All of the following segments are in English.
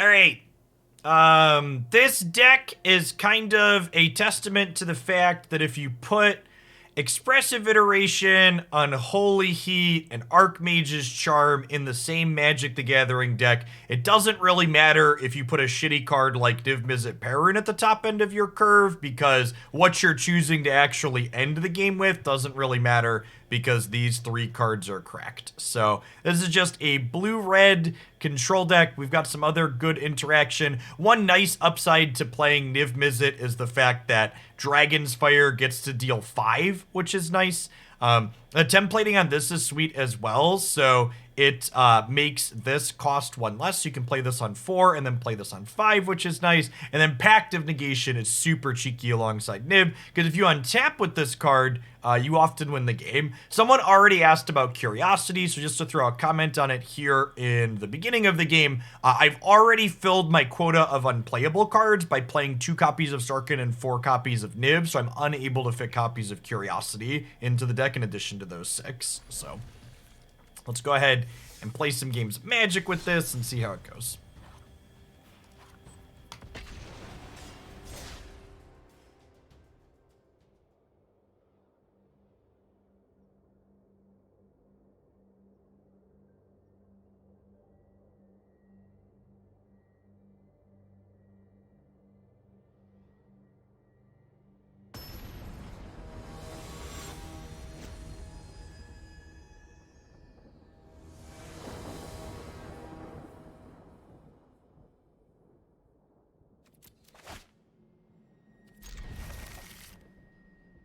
All right. This deck is kind of a testament to the fact that if you put Expressive Iteration, Unholy Heat, and Archmage's Charm in the same Magic the Gathering deck, it doesn't really matter if you put a shitty card like Niv-Mizzet Parun at the top end of your curve, because what you're choosing to actually end the game with doesn't really matter because these three cards are cracked. So this is just a blue-red control deck. We've got some other good interaction. One nice upside to playing Niv-Mizzet is the fact that Dragon's Fire gets to deal 5, which is nice. The templating on this is sweet as well, so it makes this cost 1 less. So you can play this on 4 and then play this on 5, which is nice. And then Pact of Negation is super cheeky alongside Niv, because if you untap with this card, you often win the game. Someone already asked about Curiosity, so just to throw a comment on it here in the beginning of the game, I've already filled my quota of unplayable cards by playing 2 copies of Sarkhan and 4 copies of Niv, so I'm unable to fit copies of Curiosity into the deck in addition to those 6. So let's go ahead and play some games of Magic with this and see how it goes.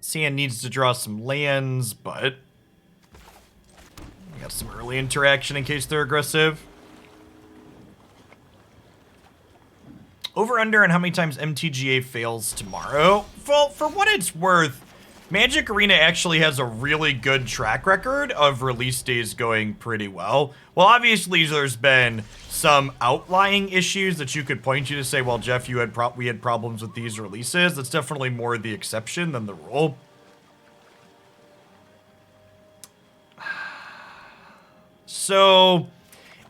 Sand needs to draw some lands, but we got some early interaction in case they're aggressive. Over under on how many times MTGA fails tomorrow. Well, for what it's worth, Magic Arena actually has a really good track record of release days going pretty well. Well, obviously there's been some outlying issues that you could point to say, well, Jeff, we had problems with these releases. That's definitely more the exception than the rule. So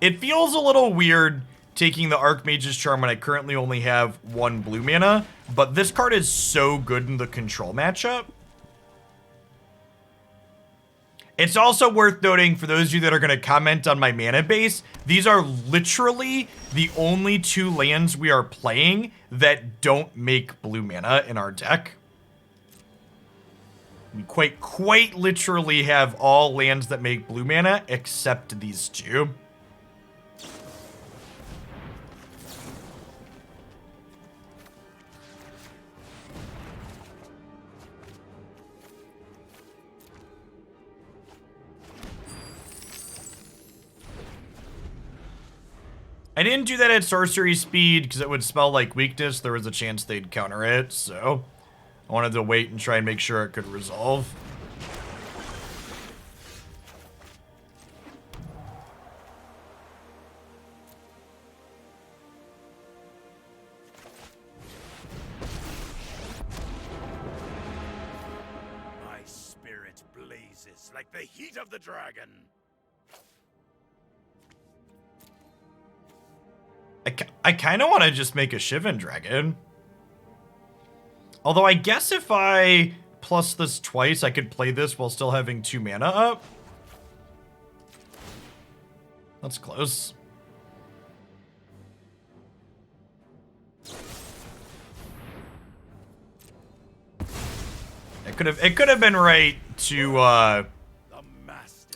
it feels a little weird taking the Archmage's Charm when I currently only have 1 blue mana, but this card is so good in the control matchup. It's also worth noting, for those of you that are going to comment on my mana base, these are literally the only 2 lands we are playing that don't make blue mana in our deck. We quite literally have all lands that make blue mana except these 2. I didn't do that at sorcery speed because it would spell like weakness. There was a chance they'd counter it, so I wanted to wait and try and make sure it could resolve. My spirit blazes like the heat of the dragon. I kind of want to just make a Shivan Dragon. Although I guess if I plus this twice, I could play this while still having 2 mana up. That's close. It could have been right to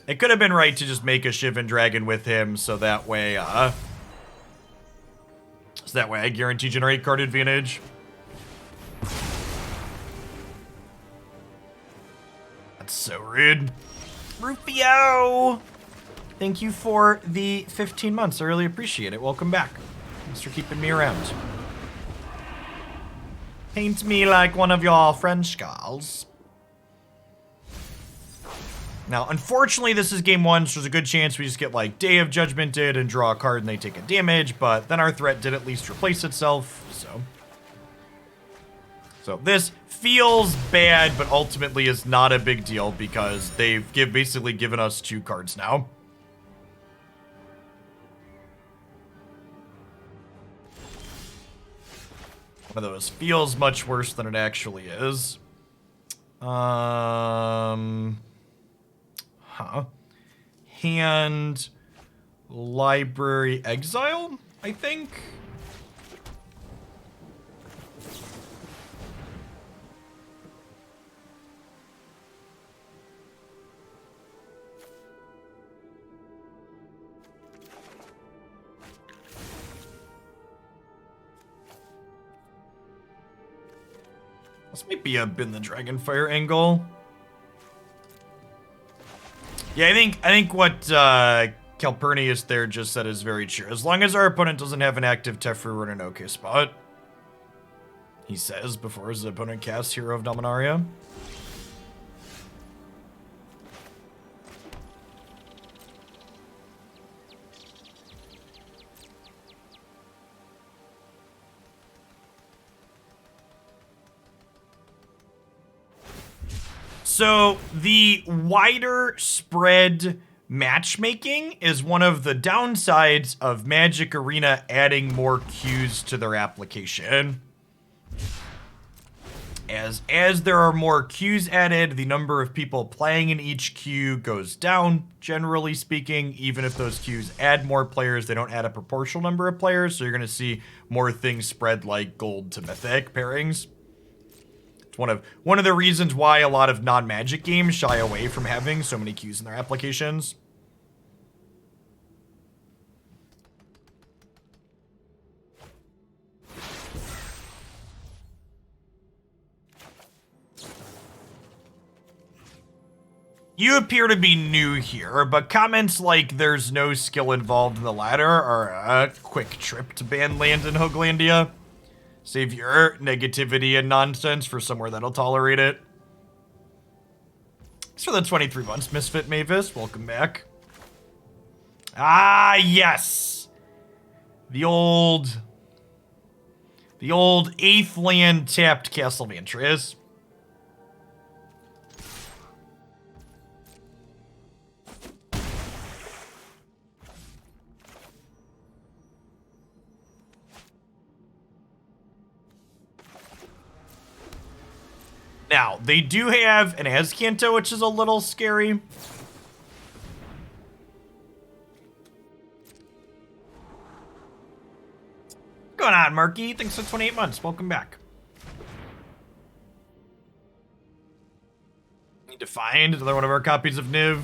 it could have been right to just make a Shivan Dragon with him, so that way I guarantee generate card advantage. That's so rude. Rufio! Thank you for the 15 months. I really appreciate it. Welcome back. Thanks for keeping me around. Paint me like one of your French gals. Now, unfortunately, this is game 1, so there's a good chance we just get, like, Day of Judgmented and draw a card and they take a damage, but then our threat did at least replace itself, so. So this feels bad, but ultimately is not a big deal because they've basically given us 2 cards now. One of those feels much worse than it actually is. Hand Library Exile, I think. This might be a Bin the Dragonfire angle. Yeah, I think what Calpurnius there just said is very true. As long as our opponent doesn't have an active Teferi, we're in an okay spot. He says before his opponent casts Hero of Dominaria. So the wider spread matchmaking is one of the downsides of Magic Arena adding more queues to their application. As there are more queues added, the number of people playing in each queue goes down, generally speaking. Even if those queues add more players, they don't add a proportional number of players, so you're going to see more things spread like gold to mythic pairings. One of the reasons why a lot of non-Magic games shy away from having so many queues in their applications. You appear to be new here, but comments like there's no skill involved in the latter are a quick trip to Banland and Hooglandia. Save your negativity and nonsense for somewhere that'll tolerate it. Thanks for the 23 months, Misfit Mavis. Welcome back. Ah, yes. The old 8th land tapped Castle Vantress. Now, they do have an Azcanto, which is a little scary. What's going on, Marky? Thanks for 28 months. Welcome back. Need to find another one of our copies of Niv.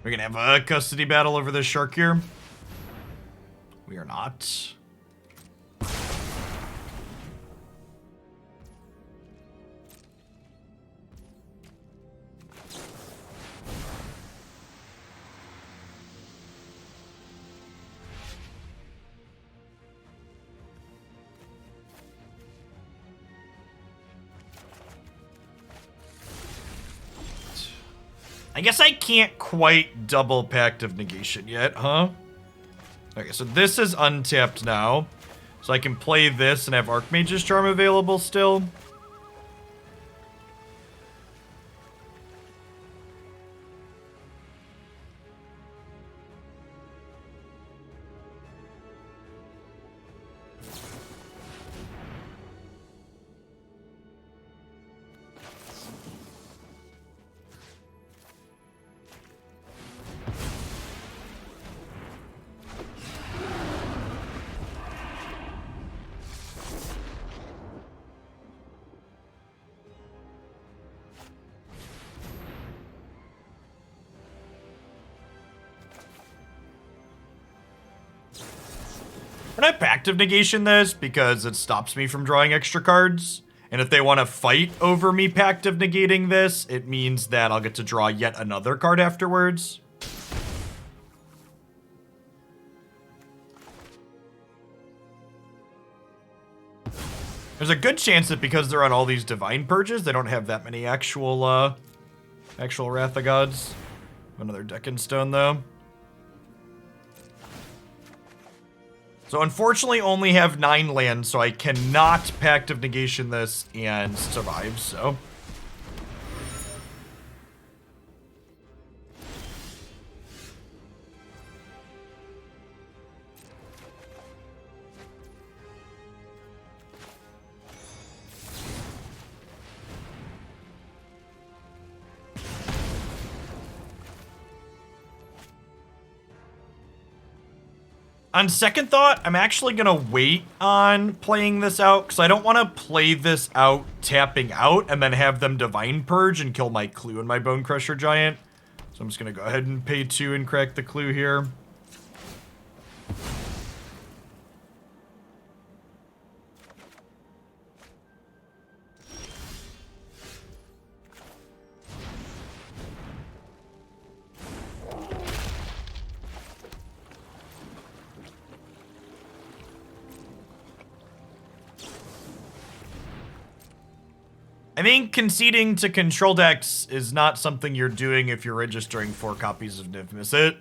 We're gonna have a custody battle over this shark here. We are not. I guess I can't quite double Pact of Negation yet, huh? Okay, so this is untapped now. So I can play this and have Archmage's Charm available still. We're not Pact of Negation this because it stops me from drawing extra cards. And if they want to fight over me Pact of Negating this, it means that I'll get to draw yet another card afterwards. There's a good chance that because they're on all these Divine Purges, they don't have that many actual Wrath of Gods. Another Deccan Stone, though. So unfortunately only have 9 lands, so I cannot Pact of Negation this and survive, so. On second thought, I'm actually gonna wait on playing this out because I don't want to play this out tapping out and then have them Divine Purge and kill my clue and my Bonecrusher Giant. So I'm just gonna go ahead and pay 2 and crack the clue here. I think conceding to control decks is not something you're doing if you're registering 4 copies of Niv-Mizzet.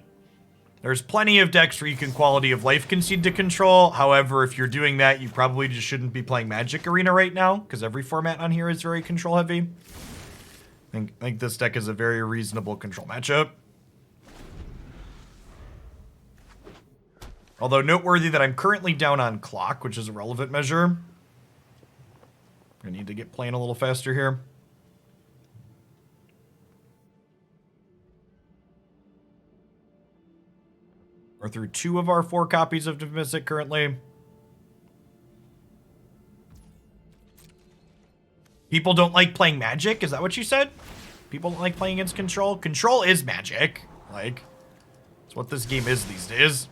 There's plenty of decks where you can quality of life concede to control. However, if you're doing that, you probably just shouldn't be playing Magic Arena right now, because every format on here is very control heavy. I think this deck is a very reasonable control matchup. Although noteworthy that I'm currently down on clock, which is a relevant measure. I need to get playing a little faster here. We're through 2 of our 4 copies of Niv-Mizzet currently. People don't like playing Magic? Is that what you said? People don't like playing against Control? Control is Magic. Like, it's what this game is these days.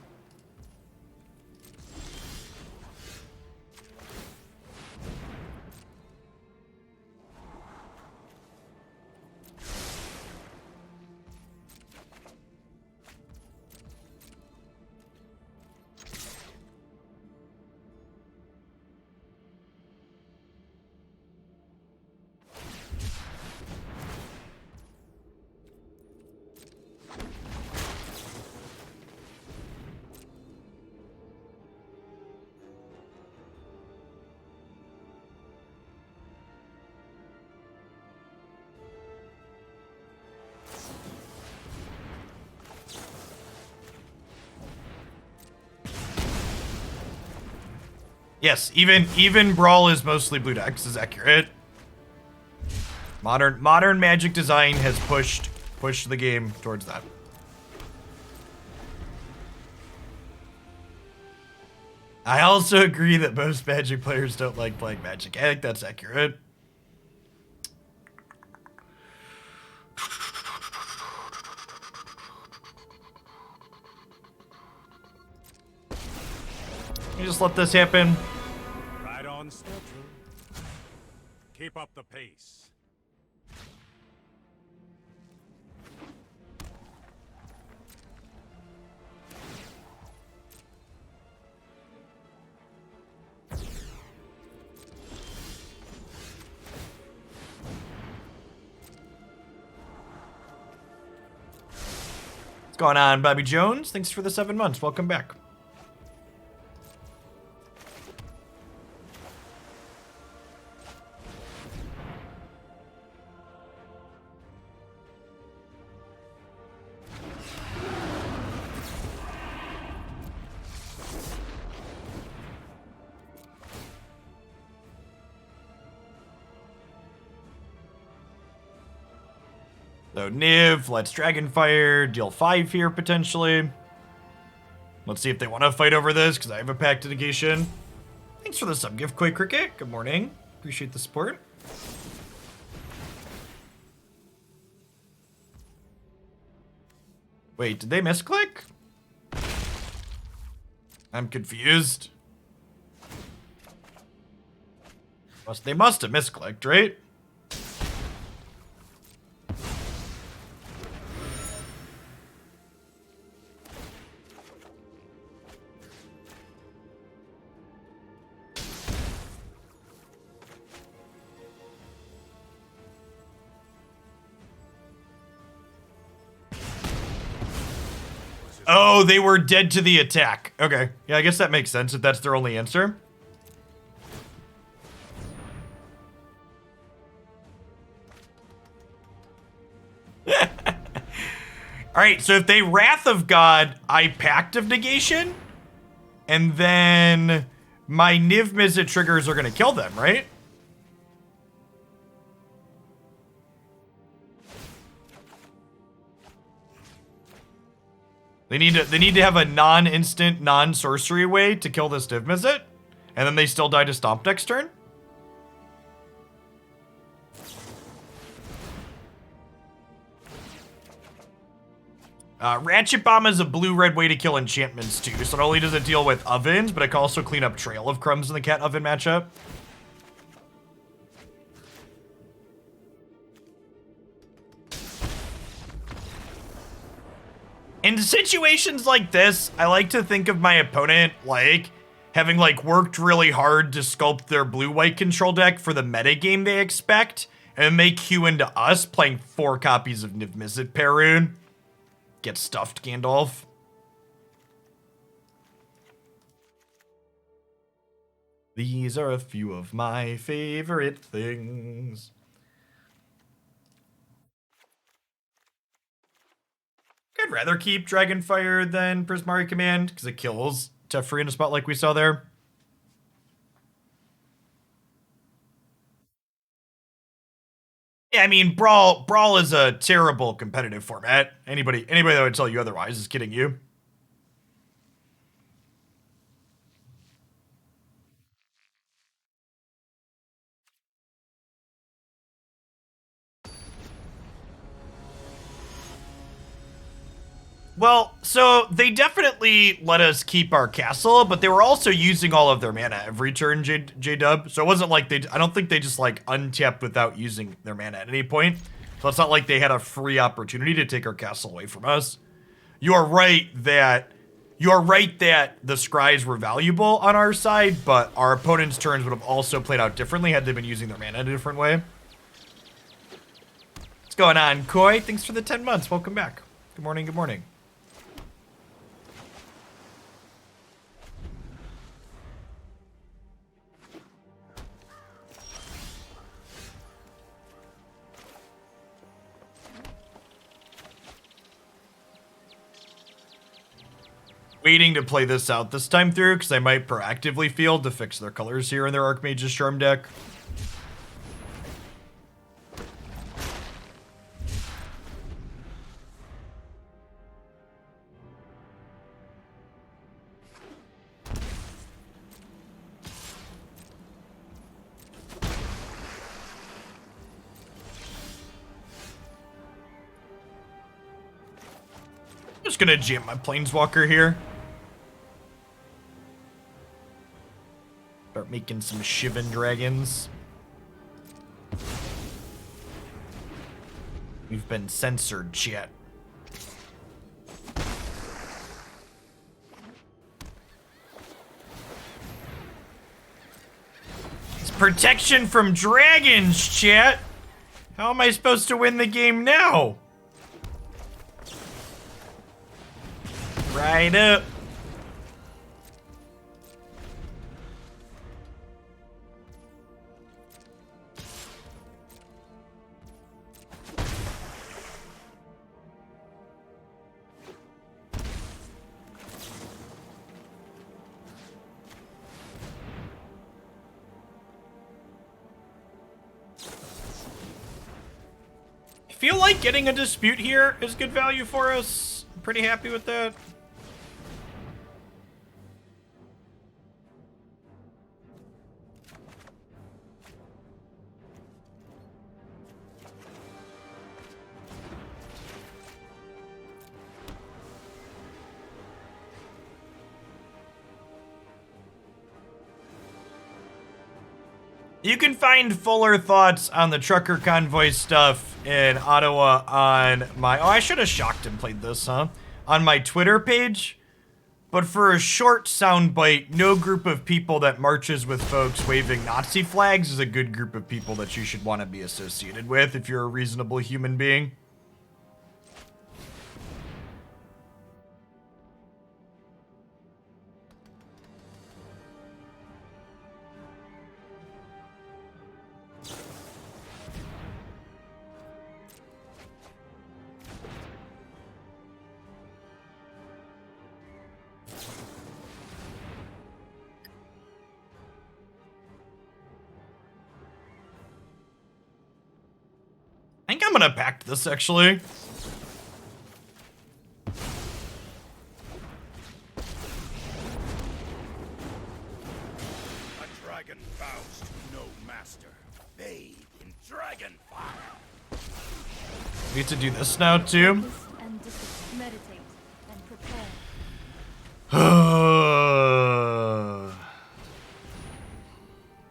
Yes, even Brawl is mostly blue decks is accurate. Modern Magic design has pushed the game towards that. I also agree that most Magic players don't like playing Magic. I think that's accurate. Let me just let this happen. Right on schedule. Keep up the pace. What's going on, Bobby Jones? Thanks for the 7 months. Welcome back. So Niv, let's Dragonfire, deal 5 here potentially. Let's see if they want to fight over this, because I have a Pact of Negation. Thanks for the sub-gift, Quake Cricket. Good morning. Appreciate the support. Wait, did they misclick? I'm confused. They must have misclicked, right? Oh, they were dead to the attack. Okay. Yeah, I guess that makes sense if that's their only answer. Alright, so if they Wrath of God, I Pact of Negation, and then my Niv-Mizzet triggers are going to kill them, right? They need to have a non-instant, non-sorcery way to kill this Niv-Mizzet, and then they still die to Stomp next turn? Ratchet Bomb is a blue-red way to kill enchantments too, so not only does it deal with ovens, but it can also clean up Trail of Crumbs in the cat oven matchup. In situations like this, I like to think of my opponent like having like worked really hard to sculpt their blue-white control deck for the metagame they expect, and make cue into us playing 4 copies of Niv-Mizzet Parun. Get stuffed, Gandalf. These are a few of my favorite things. I'd rather keep Dragonfire than Prismari Command, because it kills Teferi in a spot like we saw there. Yeah, I mean, Brawl is a terrible competitive format. Anybody that would tell you otherwise is kidding you. Well, so they definitely let us keep our castle, but they were also using all of their mana every turn, J-Dub. So it wasn't like I don't think they just like untapped without using their mana at any point. So it's not like they had a free opportunity to take our castle away from us. You are right that the scries were valuable on our side, but our opponent's turns would have also played out differently had they been using their mana in a different way. What's going on, Koi? Thanks for the 10 months. Welcome back. Good morning, good morning. Waiting to play this out this time through, because I might proactively field to fix their colors here in their Archmage's Charm deck. I'm just gonna jam my Planeswalker here. Start making some Shivan dragons. We've been censored, chat. It's protection from dragons, chat. How am I supposed to win the game now? Right up. I feel like getting a dispute here is good value for us. I'm pretty happy with that. You can find fuller thoughts on the trucker convoy stuff in Ottawa on my... Oh, I should have shocked and played this, huh? On my Twitter page. But for a short soundbite, no group of people that marches with folks waving Nazi flags is a good group of people that you should want to be associated with if you're a reasonable human being. I think I'm gonna pact this, actually. master, bathe in dragon fire. We get to do this now too. Meditate and prepare.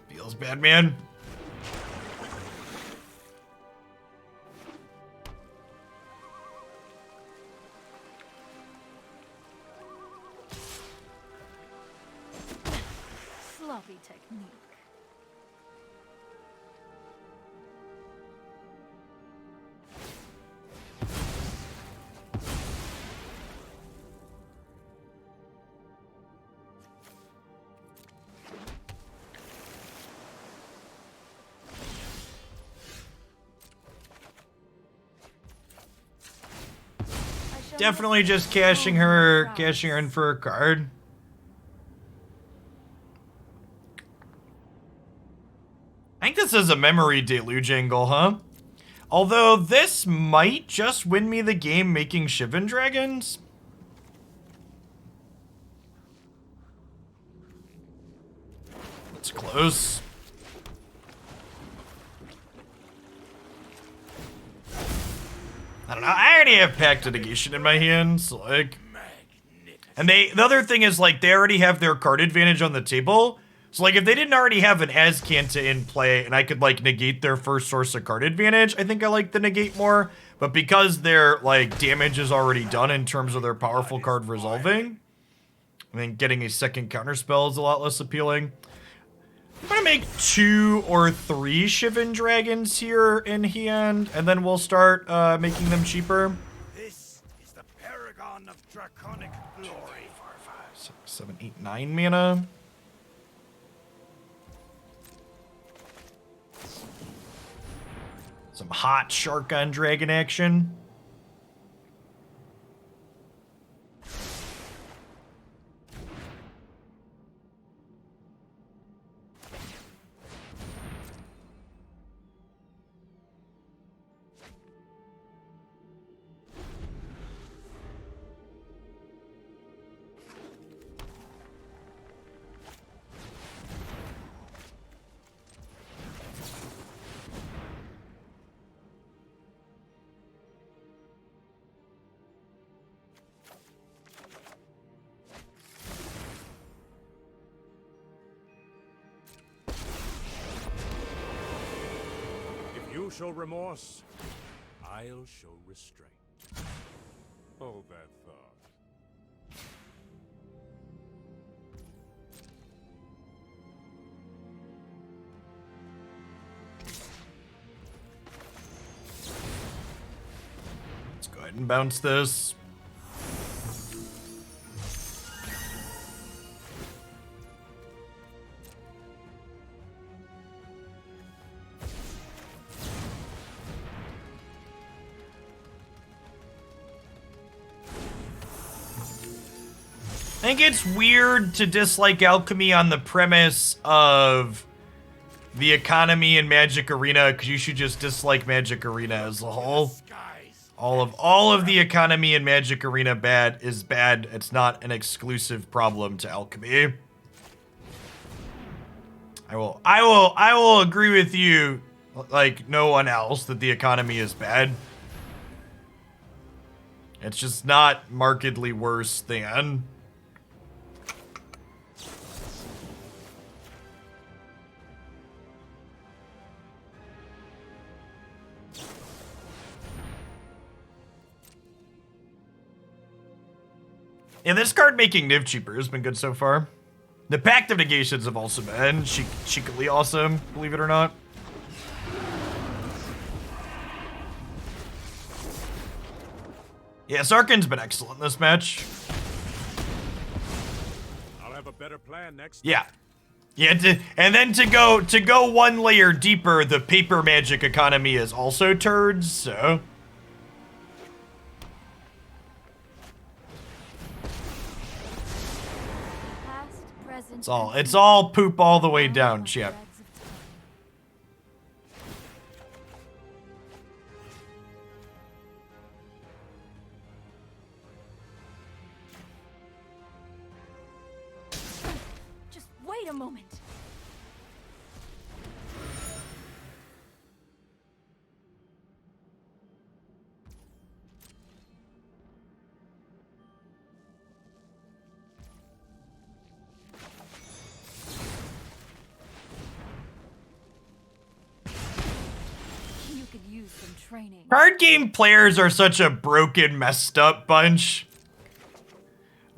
Feels bad, man. Sloppy technique. Definitely just cashing her in for a card. I think this is a Memory Deluge angle, huh? Although this might just win me the game making Shiv and Dragons. It's close. I don't know. I already have Pact of Negation in my hands, so like. And the other thing is like they already have their card advantage on the table. So like if they didn't already have an Azcanta in play and I could like negate their first source of card advantage, I think I like the negate more. But because their like damage is already done in terms of their powerful card resolving, I think getting a second counterspell is a lot less appealing. I'm gonna make 2 or 3 Shivan Dragons here in hand, and then we'll start making them cheaper. This is the paragon of draconic glory. 4, 5, 6, 7, 8, 9 mana. Some hot Sarkhan Dragon action. You show remorse, I'll show restraint. Hold that thought. Let's go ahead and bounce this. I think it's weird to dislike alchemy on the premise of the economy in Magic Arena, because you should just dislike Magic Arena as a whole. All of the economy in Magic Arena is bad. It's not an exclusive problem to alchemy. I will agree with you, like no one else, that the economy is bad. It's just not markedly worse than. Yeah, this card making Niv cheaper has been good so far. The Pact of Negations have also been cheekily awesome, believe it or not. Yeah, Sarkhan's been excellent this match. I'll have a better plan next. Yeah. Yeah, and then to go one layer deeper, the paper magic economy is also turds, so. It's all poop all the way down, chip. Just wait a moment. could use some training. Card game players are such a broken, messed up bunch.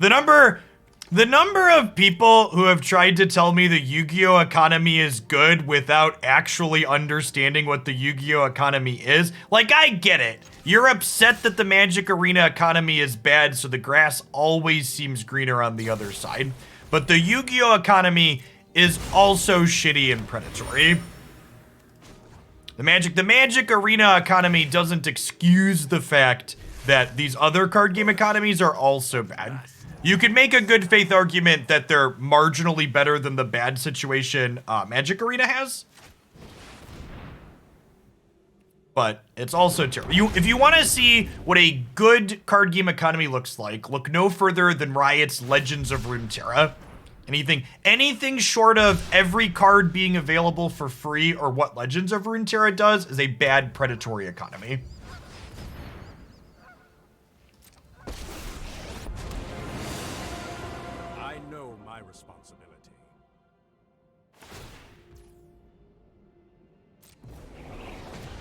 The number of people who have tried to tell me the Yu-Gi-Oh! Economy is good without actually understanding what the Yu-Gi-Oh! Economy is. Like, I get it. You're upset that the Magic Arena economy is bad, so the grass always seems greener on the other side. But the Yu-Gi-Oh! Economy is also shitty and predatory. The Magic Arena economy doesn't excuse the fact that these other card game economies are also bad. You can make a good faith argument that they're marginally better than the bad situation Magic Arena has. But it's also terrible. If you want to see what a good card game economy looks like, look no further than Riot's Legends of Runeterra. Anything short of every card being available for free or what Legends of Runeterra does is a bad predatory economy. I know my responsibility.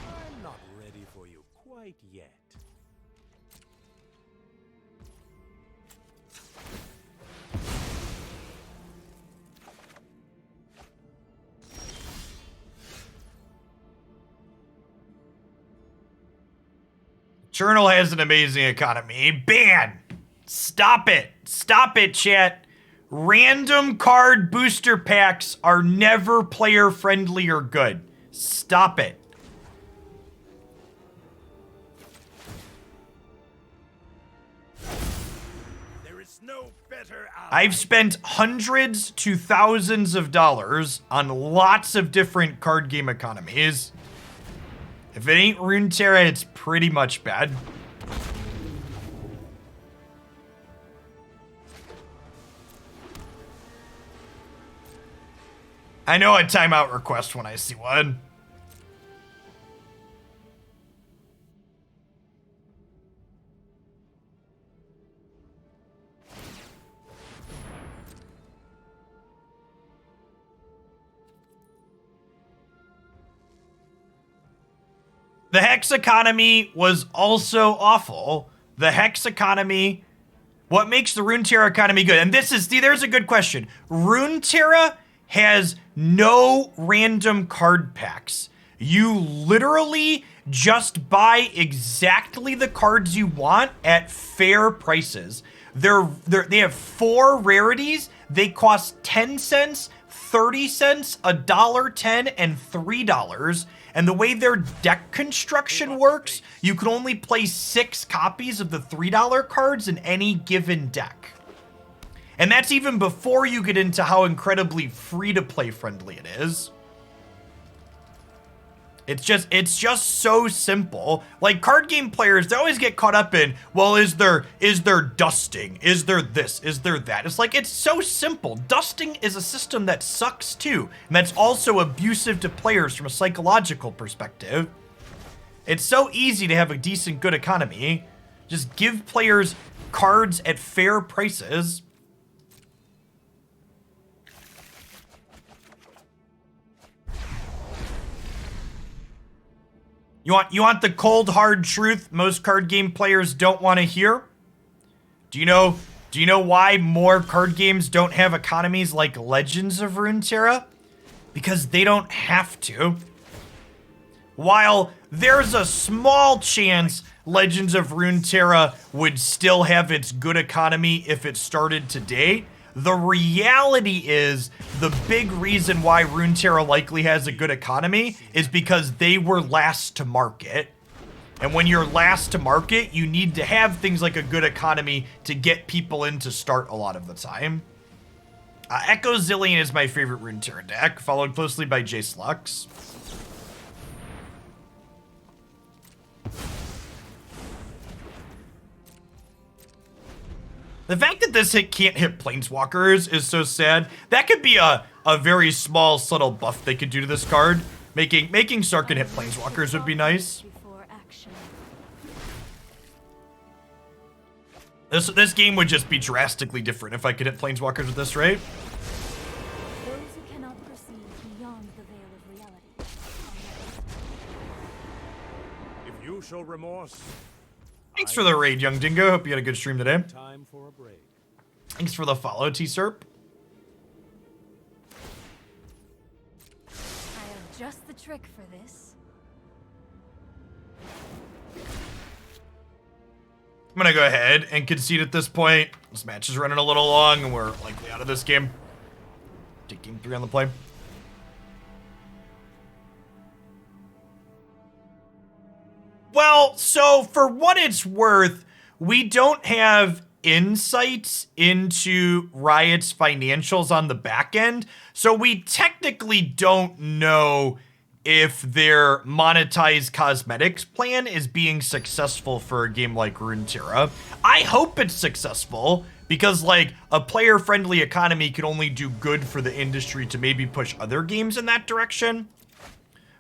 I'm not ready for you quite yet. Journal has an amazing economy. Ban! Stop it. Stop it, chat. Random card booster packs are never player friendly or good. Stop it. There is no better ally. I've spent hundreds to thousands of dollars on lots of different card game economies. If it ain't Runeterra, it's pretty much bad. I know a timeout request when I see one. The Hex economy was also awful. The Hex economy, what makes the Runeterra economy good? And there's a good question. Runeterra has no random card packs. You literally just buy exactly the cards you want at fair prices. They have 4 rarities. They cost 10 cents, 30 cents, $1.10, and $3. And the way their deck construction works, you can only play 6 copies of the $3 cards in any given deck. And that's even before you get into how incredibly free-to-play friendly it is. It's just so simple. Like, card game players, they always get caught up in, well, is there dusting? Is there this? Is there that? It's like, it's so simple. Dusting is a system that sucks too. And that's also abusive to players from a psychological perspective. It's so easy to have a decent, good economy. Just give players cards at fair prices. You want the cold hard truth most card game players don't want to hear? Do you know why more card games don't have economies like Legends of Runeterra? Because they don't have to. While there's a small chance Legends of Runeterra would still have its good economy if it started today, the reality is the big reason why Runeterra likely has a good economy is because they were last to market. And when you're last to market, you need to have things like a good economy to get people in to start a lot of the time. Echo Zillion is my favorite Runeterra deck, followed closely by Jace Lux. The fact that this hit can't hit Planeswalkers is so sad. That could be a very small, subtle buff they could do to this card. Making Sarkhan hit Planeswalkers would be nice. This game would just be drastically different if I could hit Planeswalkers with this, right? Those who cannot perceive beyond the veil of reality. show remorse. Thanks for the raid, Young Dingo. Hope you had a good stream today. Time for a break. Thanks for the follow, T-Serp. I have just the trick for this. I'm gonna go ahead and concede at this point. This match is running a little long, and we're likely out of this game. Take game 3 on the play. Well, so for what it's worth, we don't have insights into Riot's financials on the back end, so we technically don't know if their monetized cosmetics plan is being successful for a game like Runeterra. I hope it's successful, because like a player-friendly economy can only do good for the industry to maybe push other games in that direction.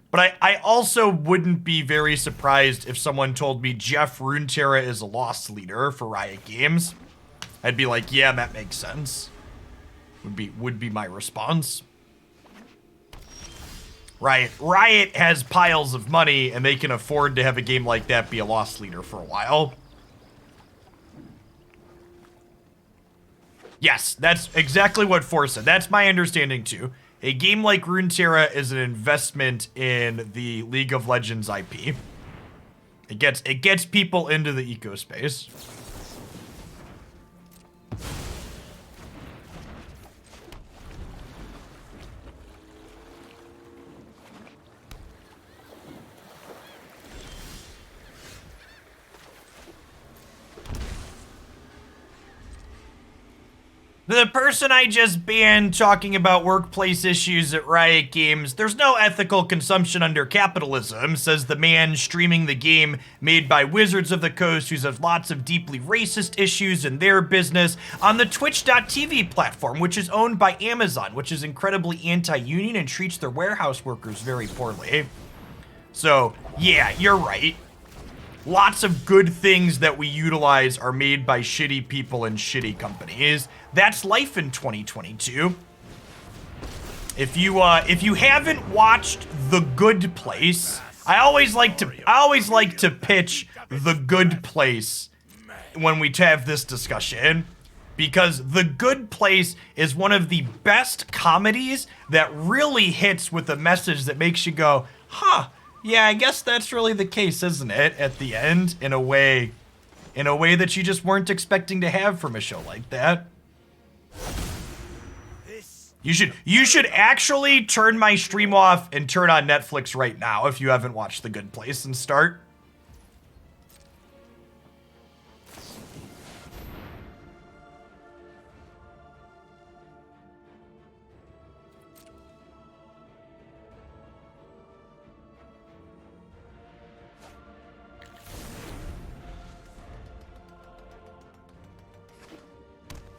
But I also wouldn't be very surprised if someone told me Jeff, Runeterra is a loss leader for Riot Games. I'd be like, yeah, that makes sense. Would be my response. Riot has piles of money, and they can afford to have a game like that be a loss leader for a while. Yes, that's exactly what Force said. That's my understanding too. A game like Runeterra is an investment in the League of Legends IP. It gets people into the eco space. The person I just banned talking about workplace issues at Riot Games, there's no ethical consumption under capitalism, says the man streaming the game made by Wizards of the Coast, who has lots of deeply racist issues in their business, on the Twitch.tv platform, which is owned by Amazon, which is incredibly anti-union and treats their warehouse workers very poorly. So, yeah, you're right. Lots of good things that we utilize are made by shitty people and shitty companies. That's life in 2022. If you haven't watched The Good Place, I always like to pitch The Good Place when we have this discussion, because The Good Place is one of the best comedies that really hits with a message that makes you go, huh, yeah, I guess that's really the case, isn't it? At the end, in a way that you just weren't expecting to have from a show like that. You should actually turn my stream off and turn on Netflix right now if you haven't watched The Good Place and start.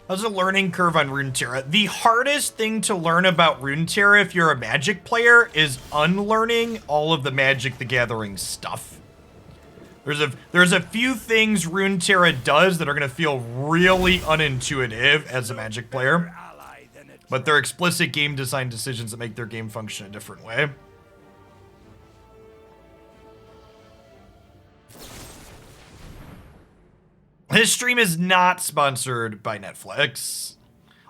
How's the learning curve on Runeterra? The hardest thing to learn about Runeterra if you're a Magic player is unlearning all of the Magic the Gathering stuff. There's a few things Runeterra does that are gonna feel really unintuitive as a Magic player, but they're explicit game design decisions that make their game function a different way. This stream is not sponsored by Netflix.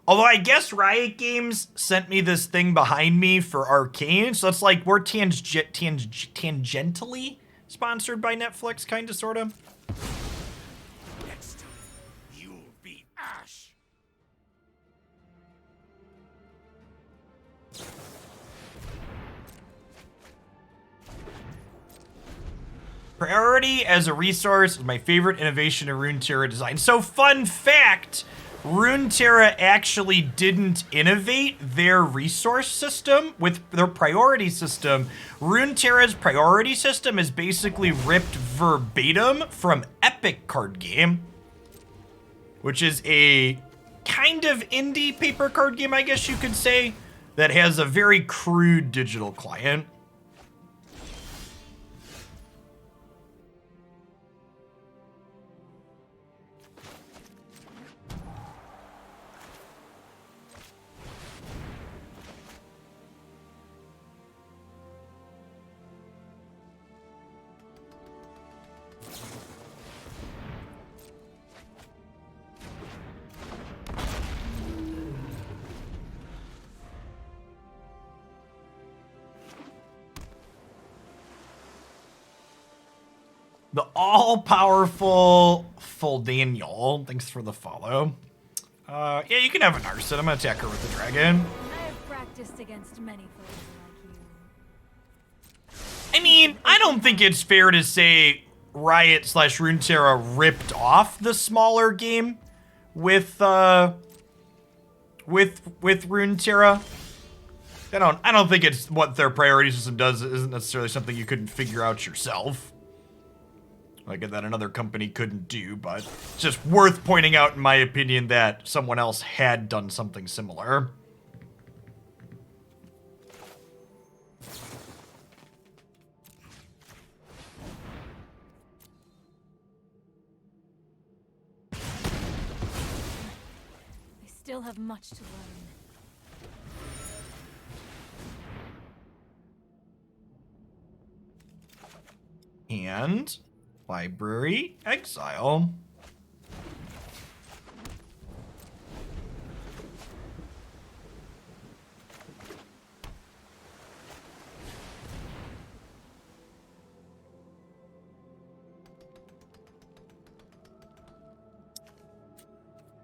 Although I guess Riot Games sent me this thing behind me for Arcane, so it's like we're tangentially sponsored by Netflix, kinda, sorta. Next time, you'll be ash. Priority as a resource is my favorite innovation in Runeterra design. So fun fact, Runeterra actually didn't innovate their resource system with their priority system. Runeterra's priority system is basically ripped verbatim from Epic card game, which is a kind of indie paper card game, I guess you could say, that has a very crude digital client. The all-powerful Full Daniel. Thanks for the follow. Yeah, you can have a Narset. I'm gonna attack her with the dragon. I have practiced against many foes like you. I mean, I don't think it's fair to say Riot / Runeterra ripped off the smaller game with Runeterra. I don't think it's what their priority system does isn't necessarily something you couldn't figure out yourself. Like that another company couldn't do, but it's just worth pointing out, in my opinion, that someone else had done something similar. I still have much to learn. And Library Exile.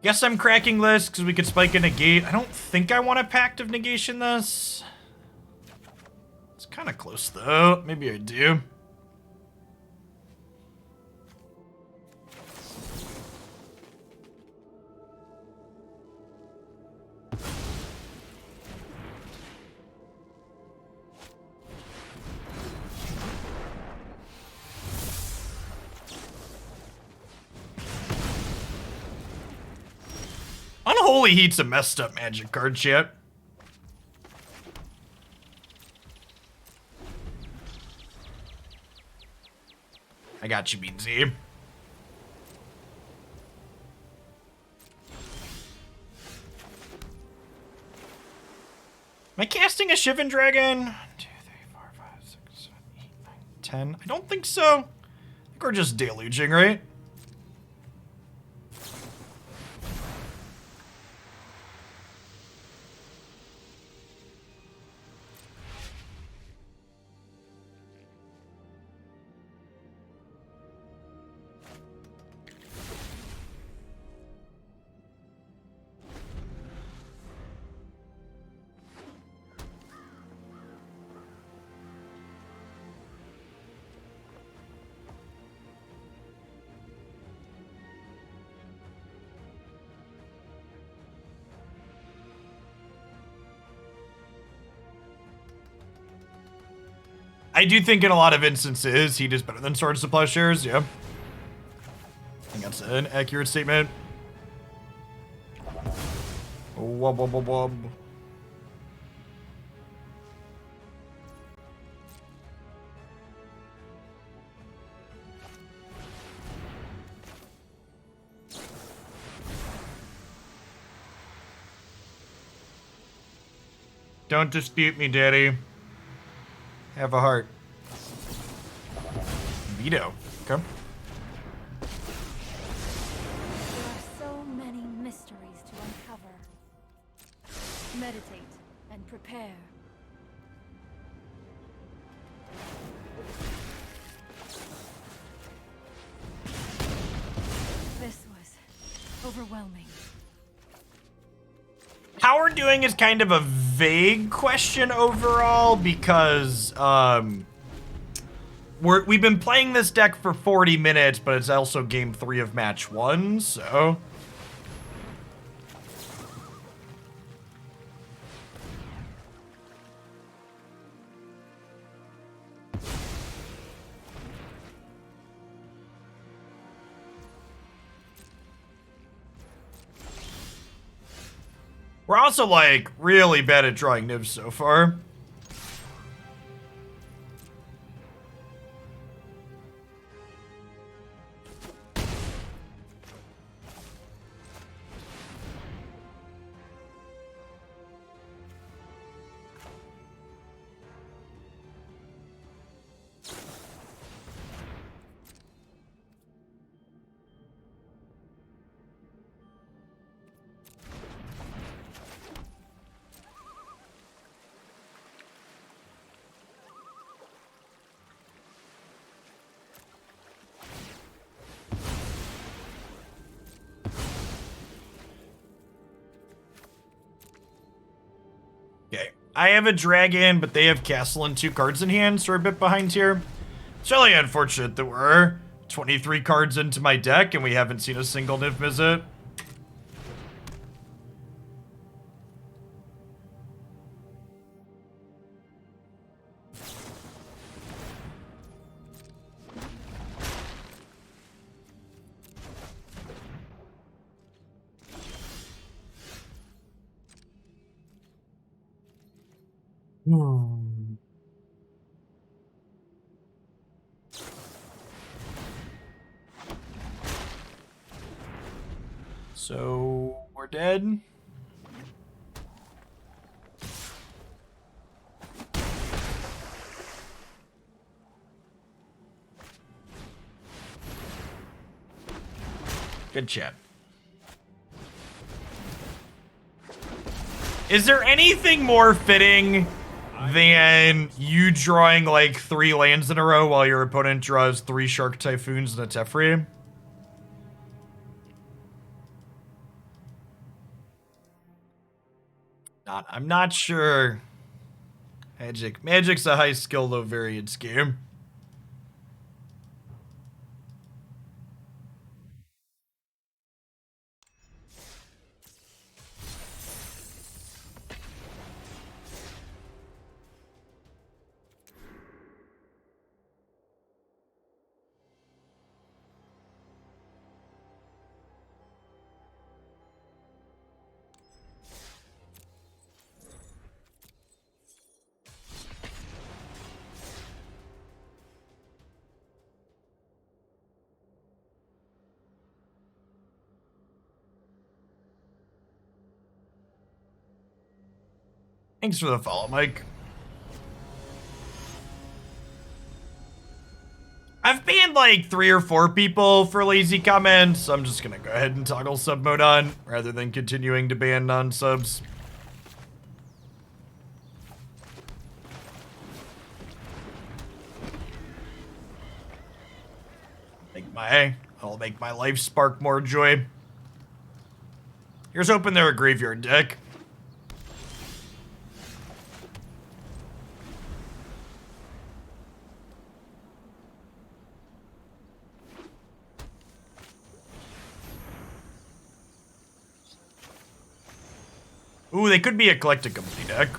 Guess I'm cracking this because we could spike a Negate. I don't think I want a Pact of Negation this. It's kind of close though. Maybe I do. Unholy Heat's a messed up Magic card, chat. I got you, Beansy. Am I casting a Shivan Dragon? 1, 2, 3, 4, 5, 6, 7, 8, 9, 10. I don't think so. I think we're just deluging, right? I do think in a lot of instances, Heat is better than Sword Supply shares, yeah. I think that's an accurate statement. Wub, wub, wub, wub. Don't dispute me, Daddy. Have a heart. Veto. Okay. There are so many mysteries to uncover. Meditate and prepare. This was overwhelming. How we're doing is kind of a vague question overall because we've been playing this deck for 40 minutes, but it's also game 3 of match 1, so we're also, like, really bad at drawing nibs so far. I have a dragon, but they have castle and 2 cards in hand, so we're a bit behind here. It's really unfortunate that we're 23 cards into my deck and we haven't seen a single Niv-Mizzet. So, we're dead. Good chat. Is there anything more fitting than you drawing like 3 lands in a row while your opponent draws 3 Shark Typhoons and a Teferi? I'm not sure. Magic's a high skill, low variance game. Thanks for the follow, Mike. I've banned like 3 or 4 people for lazy comments, so I'm just gonna go ahead and toggle sub mode on rather than continuing to ban non-subs. I'll make my life spark more joy. Here's hoping they're a graveyard deck. Ooh, they could be a Collected Company deck.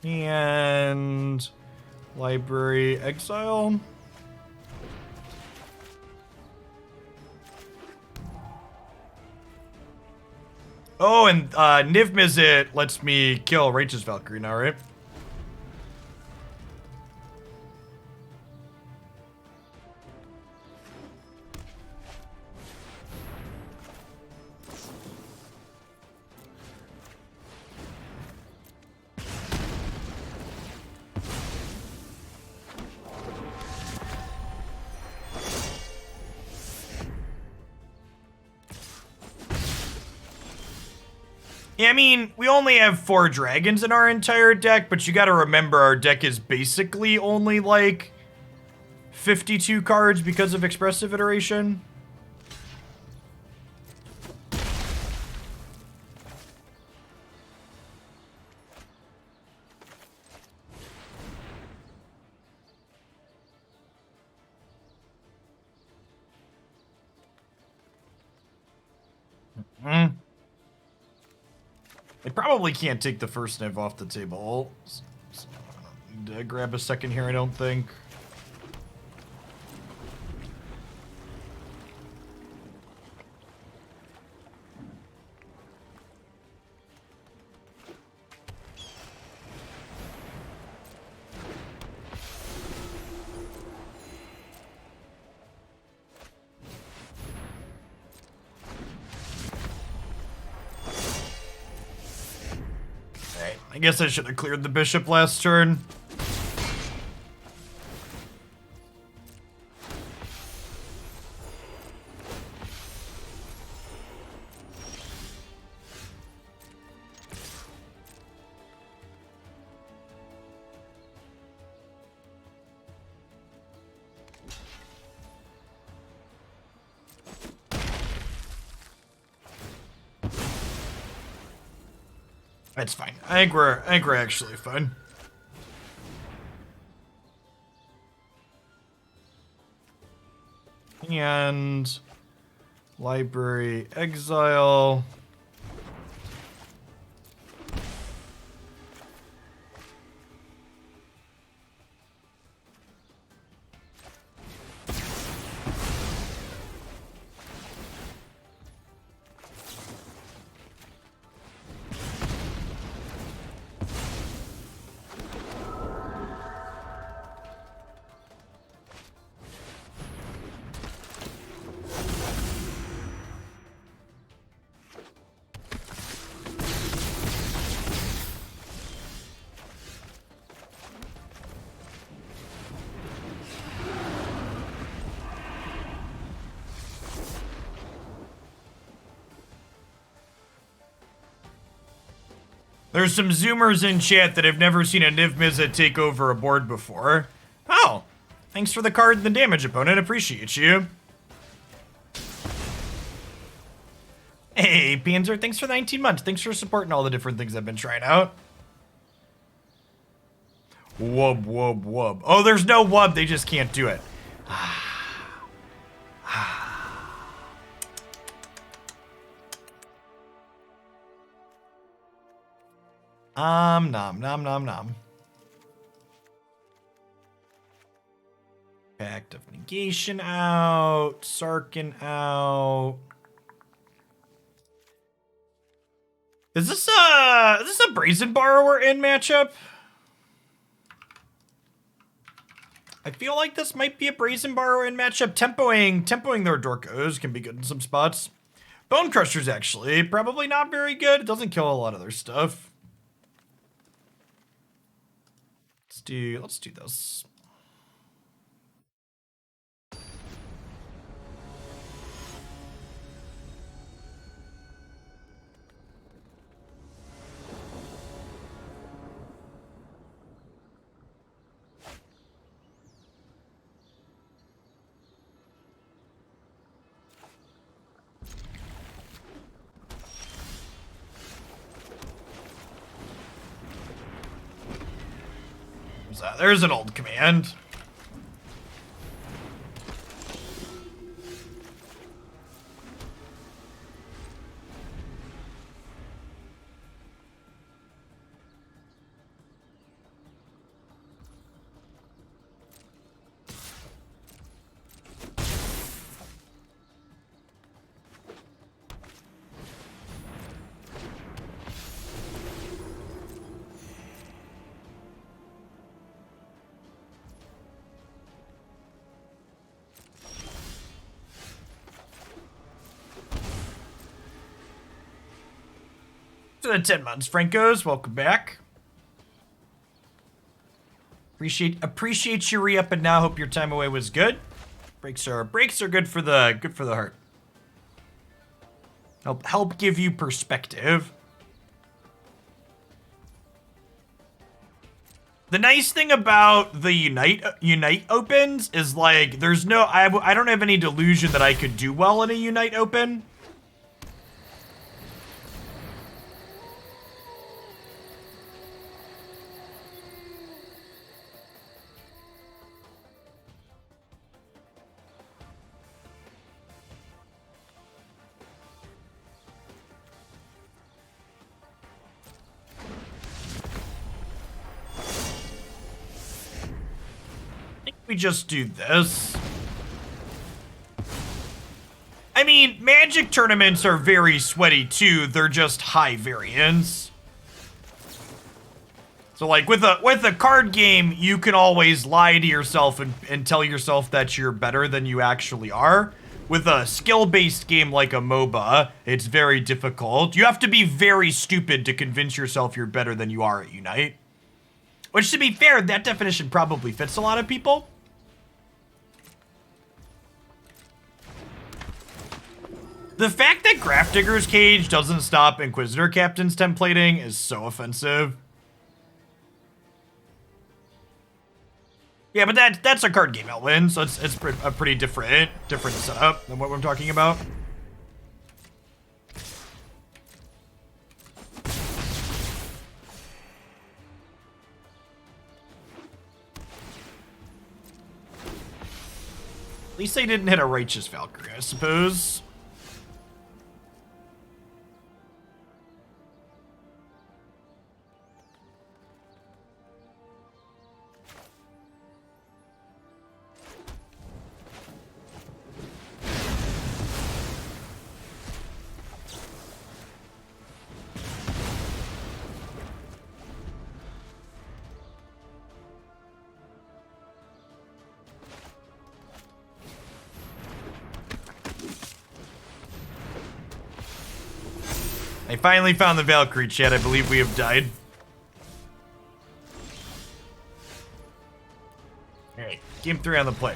And Library Exile. Oh, and Niv-Mizzet lets me kill Righteous Valkyrie now, right? Yeah, I mean, we only have 4 dragons in our entire deck, but you gotta remember our deck is basically only like 52 cards because of Expressive Iteration. They probably can't take the first Niv off the table. So I don't need to grab a second here, I don't think. I guess I should have cleared the bishop last turn. That's fine. I think we're actually fine. And library exile. There's some Zoomers in chat that have never seen a Niv-Mizzet take over a board before. Oh, thanks for the card and the damage, opponent. Appreciate you. Hey, Panzer, thanks for the 19 months. Thanks for supporting all the different things I've been trying out. Wub, wub, wub. Oh, there's no wub. They just can't do it. Nom, nom, nom, nom. Pact of Negation out. Sarkhan out. Is this a Brazen Borrower in matchup? I feel like this might be a Brazen Borrower in matchup. Tempoing their Dorkos can be good in some spots. Bonecrusher's actually probably not very good. It doesn't kill a lot of their stuff. Let's do this. There's an old command. To the 10 months, Francos. Welcome back. Appreciate you re-up and now. Hope your time away was good. Breaks are good for the heart. Help give you perspective. The nice thing about the Unite opens is like there's no I don't have any delusion that I could do well in a Unite open. We just do this. I mean, Magic tournaments are very sweaty too. They're just high variance. So like with a card game, you can always lie to yourself and tell yourself that you're better than you actually are. with a skill-based game like a MOBA, it's very difficult. You have to be very stupid to convince yourself you're better than you are at Unite. Which, to be fair, that definition probably fits a lot of people. The fact that Grafdigger's Cage doesn't stop Inquisitor Captain's templating is so offensive. Yeah, but that's a card game outwin, so it's a pretty different setup than what we're talking about. At least they didn't hit a Righteous Valkyrie, I suppose. I finally found the Valkyrie, chat. I believe we have died. Alright, game 3 on the play.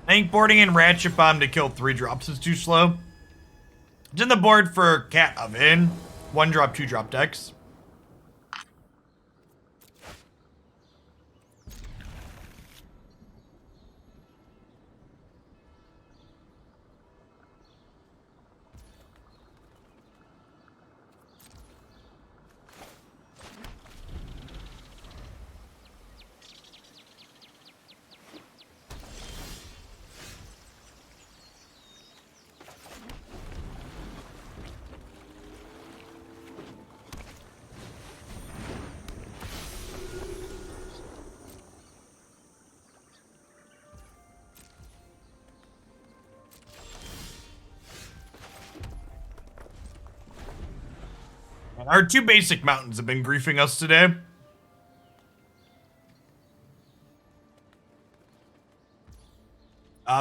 I think boarding in Ratchet Bomb to kill 3 drops is too slow. It's in the board for Cat Oven. 1 drop, 2 drop decks. Our 2 basic mountains have been griefing us today.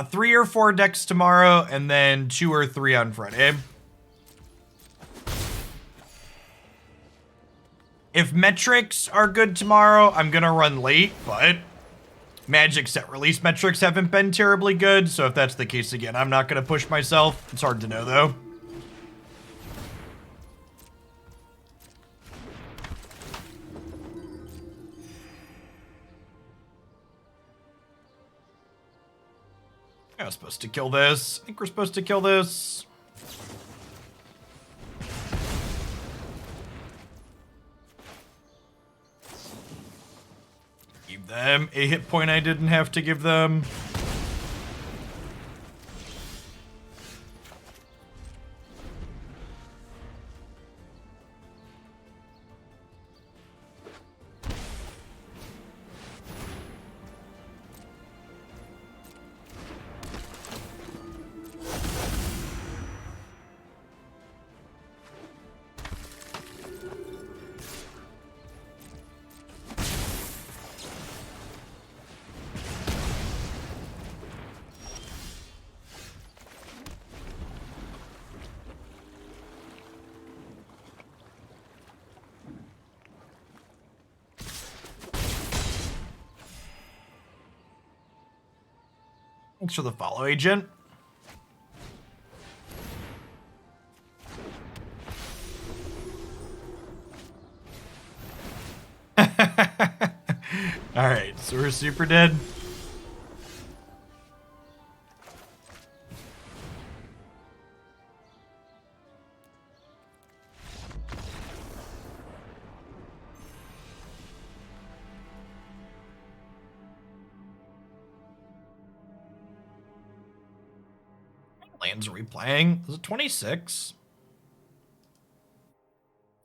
Three or 4 decks tomorrow, and then 2 or 3 on Friday. If metrics are good tomorrow, I'm gonna run late, but Magic set release metrics haven't been terribly good, so if that's the case again, I'm not gonna push myself. It's hard to know, though. I was supposed to kill this. I think we're supposed to kill this. Give them a hit point I didn't have to give them. Thanks for the follow, Agent. Alright, so we're super dead. lands are we playing? Is it 26?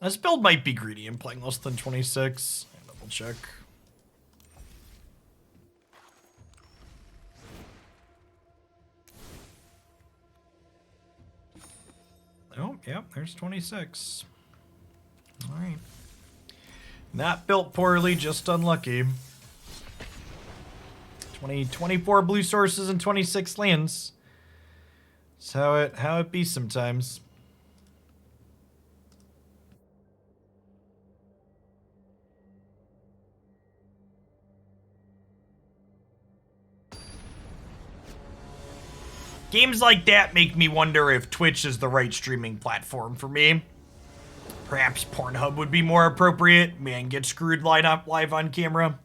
This build might be greedy and playing less than 26. Double check. Oh, yep, there's 26. All right. Not built poorly, just unlucky. 24 blue sources and 26 lands. That's how it be sometimes. Games like that make me wonder if Twitch is the right streaming platform for me. Perhaps Pornhub would be more appropriate. Man, get screwed live on camera.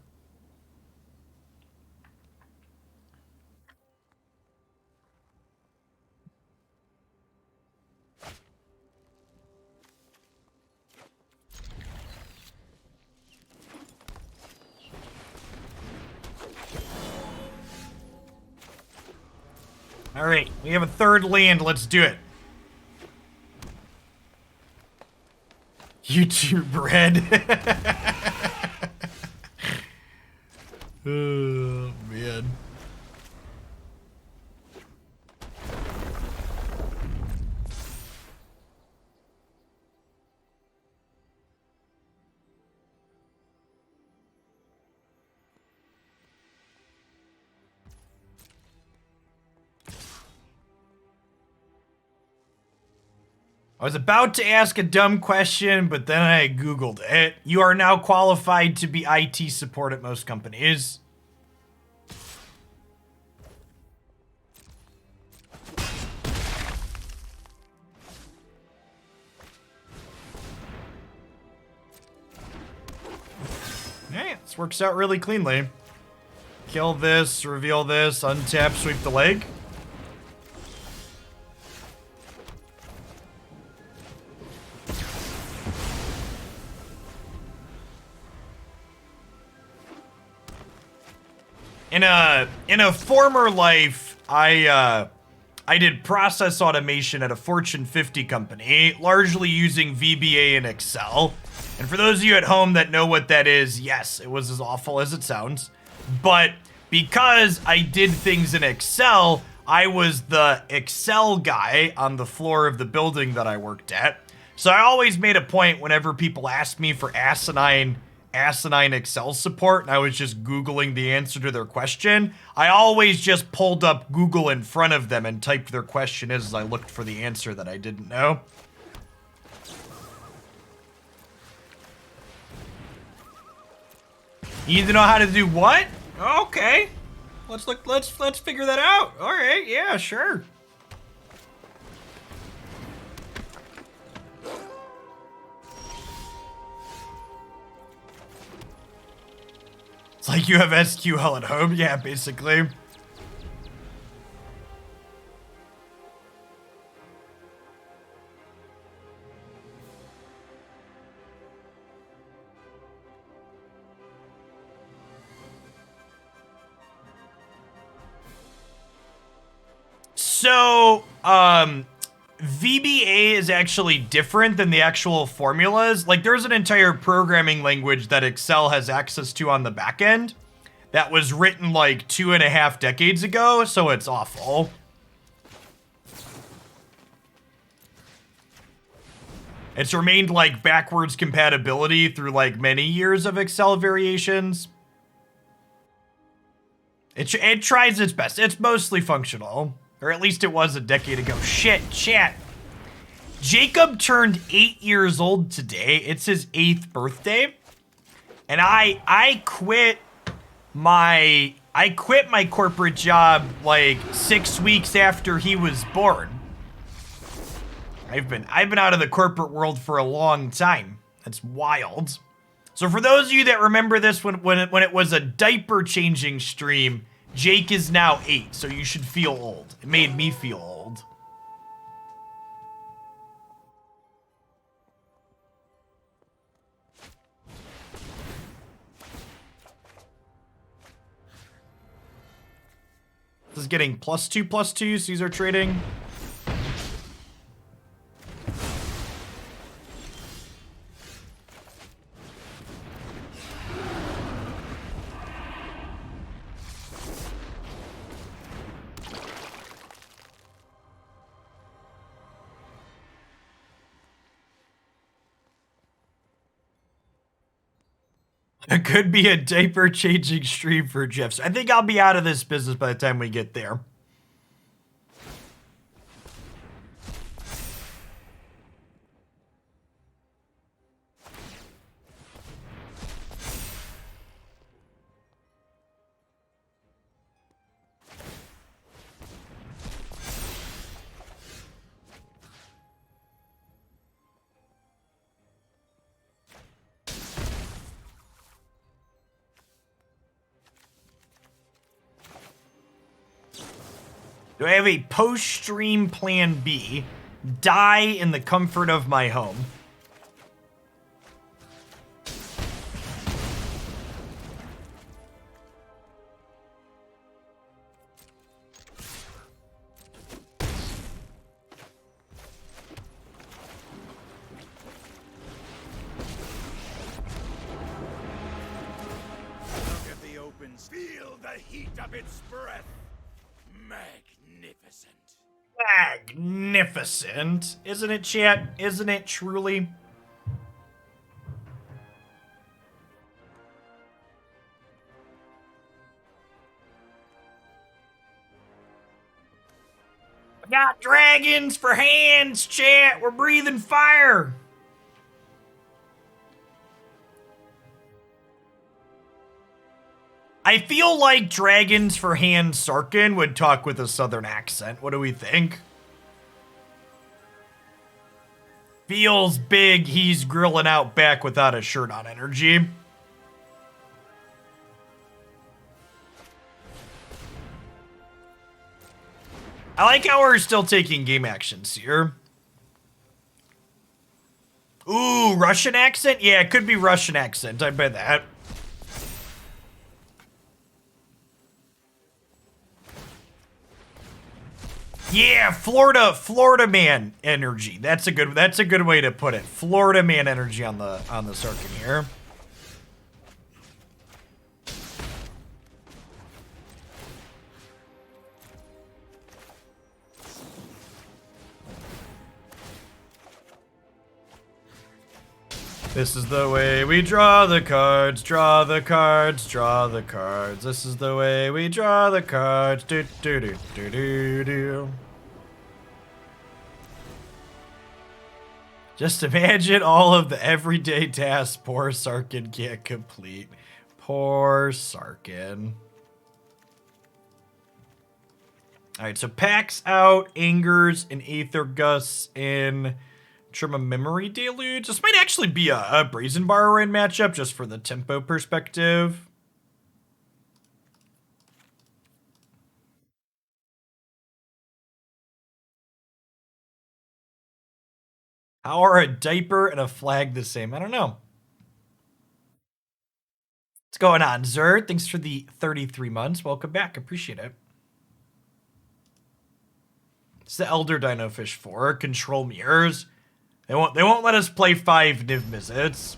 All right, we have a third land. Let's do it. YouTube Red. Oh, man. I was about to ask a dumb question, but then I Googled it. You are now qualified to be IT support at most companies. Hey, this works out really cleanly. Kill this, reveal this, untap, sweep the leg. In a former life, I did process automation at a Fortune 50 company, largely using VBA and Excel. And for those of you at home that know what that is, yes, it was as awful as it sounds. But because I did things in Excel, I was the Excel guy on the floor of the building that I worked at. So I always made a point whenever people asked me for asinine Excel support and I was just Googling the answer to their question, I always just pulled up Google in front of them and typed their question as I looked for the answer that I didn't know. You need to know how to do what? Okay. Let's figure that out. All right, yeah, sure. It's like you have SQL at home? Yeah, basically. So, VBA is actually different than the actual formulas. Like, there's an entire programming language that Excel has access to on the back end that was written like 2.5 decades ago, so it's awful. It's remained like backwards compatibility through like many years of Excel variations. It tries its best. It's mostly functional. Or at least it was a decade ago. Shit, chat. Jacob turned 8 years old today. It's his 8th birthday. And I quit my corporate job like 6 weeks after he was born. I've been out of the corporate world for a long time. That's wild. So for those of you that remember this when it was a diaper changing stream, Jake is now 8, so you should feel old. It made me feel old. This is getting +2/+2, so these are trading. It could be a diaper changing stream for Jeff. So I think I'll be out of this business by the time we get there. Do I have a post-stream plan B? Die in the comfort of my home. Look at the opens. Feel the heat of its breath. Magnificent. Magnificent. Isn't it, chat? Isn't it truly? I got dragons for hands, chat. We're breathing fire. I feel like Dragons for Hand Sarkhan would talk with a southern accent. What do we think? Feels big he's grilling out back without a shirt on energy. I like how we're still taking game actions here. Ooh, Russian accent? Yeah, it could be Russian accent. I bet that. Yeah, Florida man energy. That's a good way to put it. Florida man energy on the Sarkhan here. This is the way we draw the cards, draw the cards, draw the cards. This is the way we draw the cards. Do do do do do do. Just imagine all of the everyday tasks poor Sarkhan can't complete. Poor Sarkhan. Alright, so Packs out, Angers, and Aether Gusts in Trim a Memory Deluge. This might actually be a Brazen Borrower in matchup, just for the tempo perspective. How are a diaper and a flag the same? I don't know. What's going on, Zer? Thanks for the 33 months. Welcome back. Appreciate it. It's the Elder Dino Fish 4. Control mirrors. They won't let us play 5 Niv-Mizzets.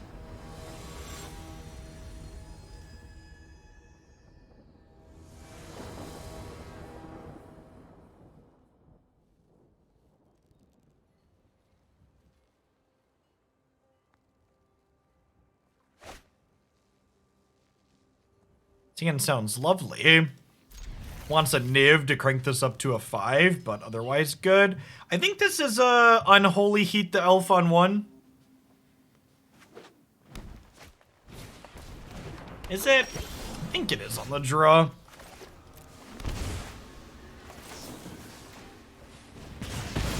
Tan sounds lovely. Wants a Niv to crank this up to a 5, but otherwise good. I think this is a Unholy Heat the Elf on 1. Is it? I think it is on the draw.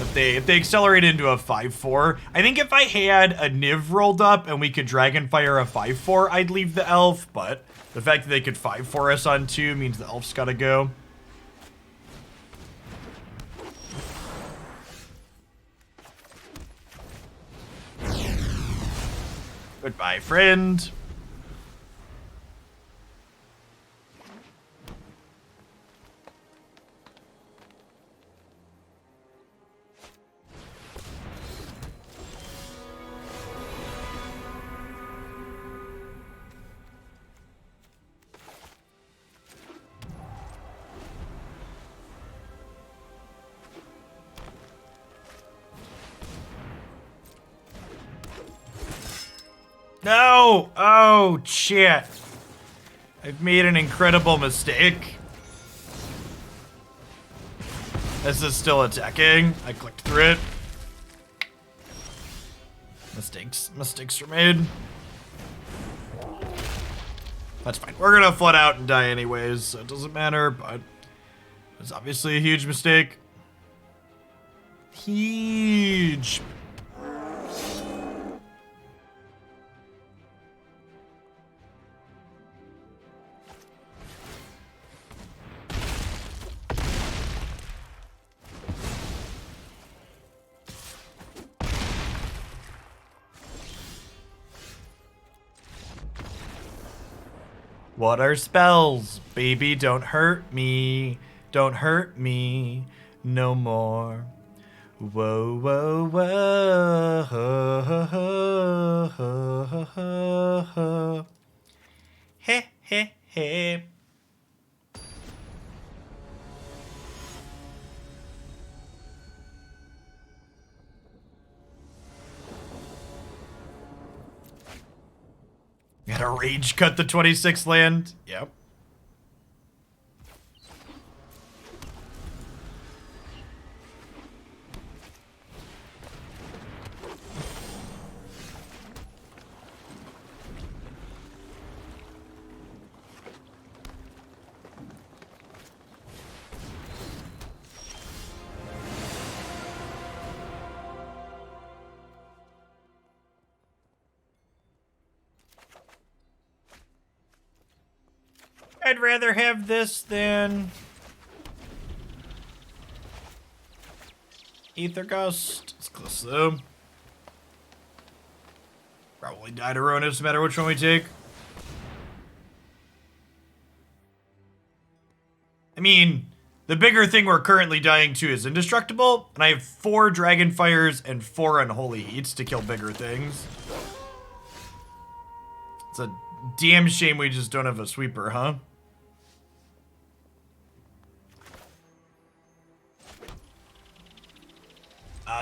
If they accelerate into a 5-4, I think if I had a Niv rolled up and we could Dragonfire a 5-4, I'd leave the Elf, but the fact that they could 5-4 us on 2 means the Elf's gotta go. Goodbye, friend. No! Oh, shit. I've made an incredible mistake. This is still attacking. I clicked through it. Mistakes were made. That's fine. We're gonna flood out and die anyways, so it doesn't matter, but it's obviously a huge mistake. Huge. What are spells? Baby, don't hurt me. Don't hurt me no more. Whoa, whoa, whoa. He, he, he. Gotta rage cut the 26th land. Yep. I'd rather have this than Aether Gust. It's close though. Probably die to Ronis no matter which one we take. I mean, the bigger thing we're currently dying to is Indestructible, and I have 4 Dragonfires and 4 Unholy Heats to kill bigger things. It's a damn shame we just don't have a sweeper, huh?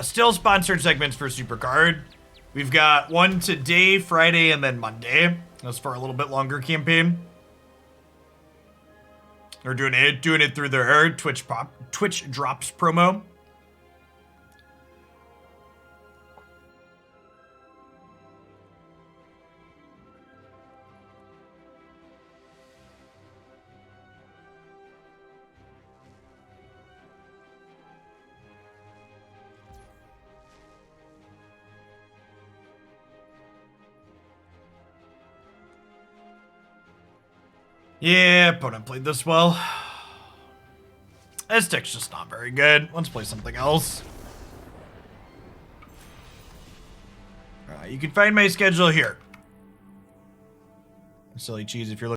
Still sponsored segments for Supercard. We've got one today, Friday, and then Monday. That's for a little bit longer campaign. They're doing it through their Twitch Drops promo. Yeah, opponent played this well. This deck's just not very good. Let's play something else. You can find my schedule here. Silly cheese if you're looking.